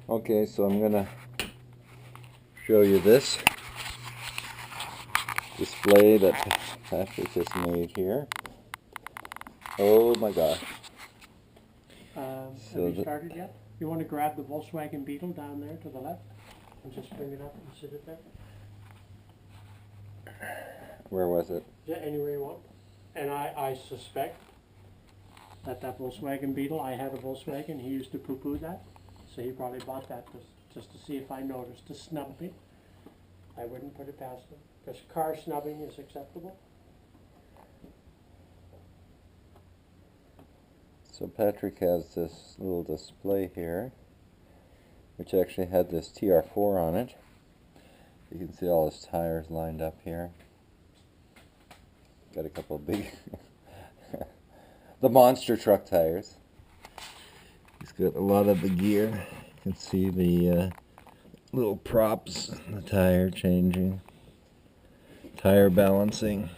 Okay, so I'm gonna show you this display that Patrick has made here. Oh my gosh. Have So you started yet? You want to grab the Volkswagen Beetle down there to the left and just bring it up and sit it there? where was it? Yeah, anywhere you want. And I suspect that Volkswagen Beetle, I had a Volkswagen, he used to poo-poo that, so he probably bought that just to see if I noticed to snub me. I wouldn't put it past him, because car snubbing is acceptable. So Patrick has this little display here, which actually had this TR4 on it. You can see all his tires lined up here. Got a couple of big, the monster truck tires. He's got a lot of the gear. You can see the little props, the tire changing, tire balancing.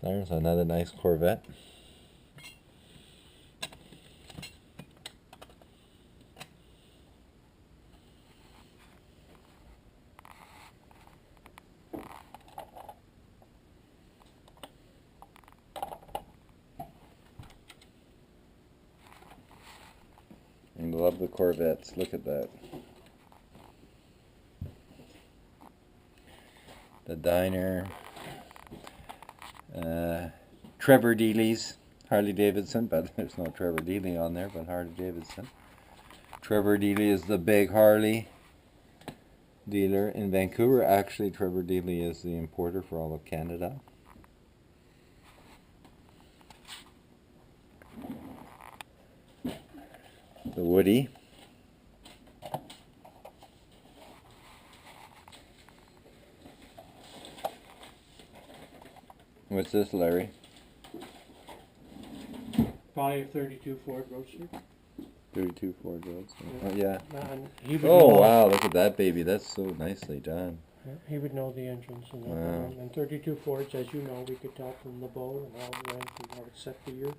There's another nice Corvette. And love the Corvettes. Look at that. The diner. Trevor Dealey's Harley Davidson, but there's no Trevor Dealey on there, but Harley Davidson. Trevor Dealey is the big Harley dealer in Vancouver. Actually, Trevor Dealey is the importer for all of Canada. The Woody. What's this, Larry? Probably a 32 Ford Roadster. 32 Ford Roads. Oh, yeah. He would Oh, know, wow, look at that baby. That's so nicely done. he would know the engines and that. Wow. And 32 Fords, as you know, we could tell from the bow and how it went and how it's set the year.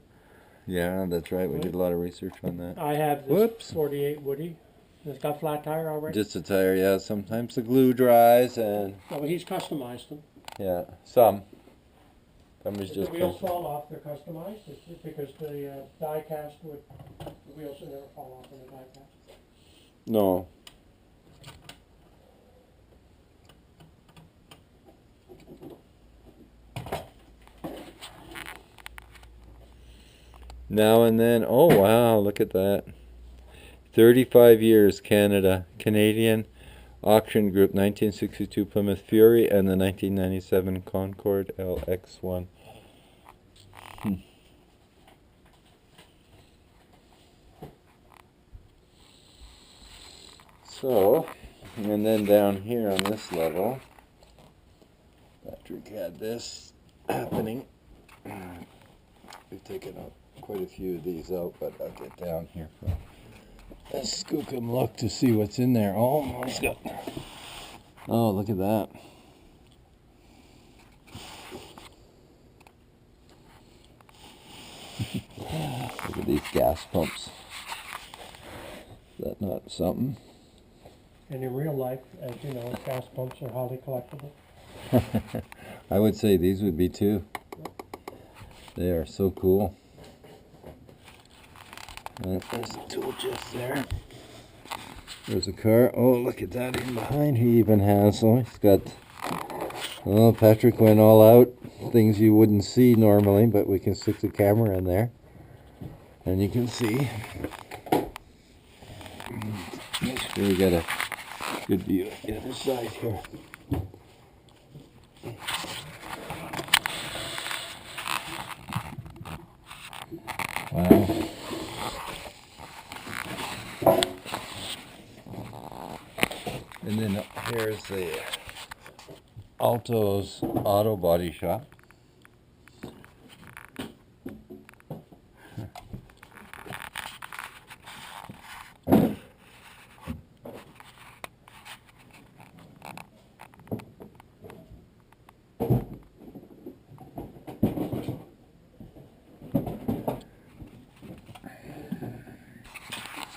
Yeah, that's right. We did a lot of research on that. I have this Whoops. 48 Woody. It's got flat tire already. Just a tire, yeah. Sometimes the glue dries and, No, but he's customized them. yeah, some. Some is If just the wheels fall off, they're customized. It's because the die cast would, the wheels would never fall off in the die cast. No. Now and then. Oh, wow, look at that. 35 years, Canada. Canadian Auction Group, 1962 Plymouth Fury, and the 1997 Concorde LX1. So, and then down here on this level, Patrick had this happening. We've taken out quite a few of these out, but I'll get down here for a skookum look to see what's in there. Oh, it's got. Oh, look at that. Look at these gas pumps. Is that not something? And in real life, as you know, gas pumps are highly collectible. I would say these would be too. They are so cool. There's a tool chest there. There's a car. Oh, look at that in behind. He even has. Oh, he's got. Oh, Patrick went all out. Things you wouldn't see normally, but we can stick the camera in there, and you can see. Make sure we got a good view of the other side here. Wow. And then here's the Alto's Auto Body Shop.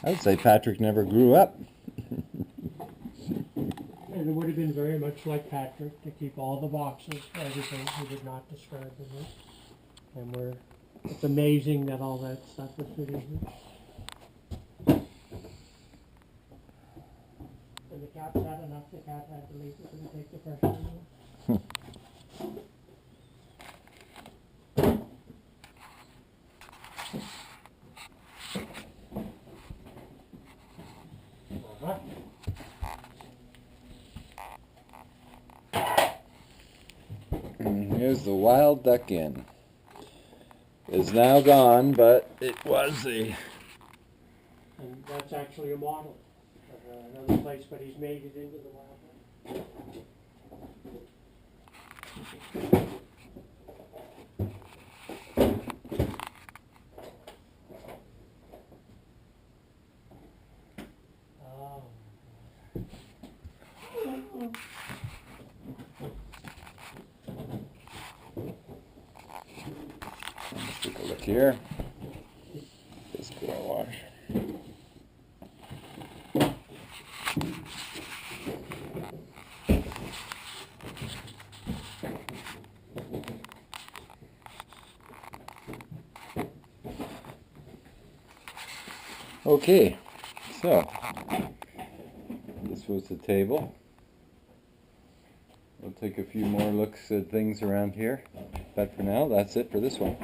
I would say Patrick never grew up. And it would have been very much like Patrick to keep all the boxes, everything. He did not discard them. And it's amazing that all that stuff is fitted here. And the cat's had enough. The cat had to leave it and take the pressure off. Uh-huh. And here's the Wild Duck Inn. It's now gone, but it was a... And that's actually a model of another place, but he's made it into the Wild Duck. Let's take a look here. This car wash. Okay, so this was the table. We'll take a few more looks at things around here, but for now, that's it for this one.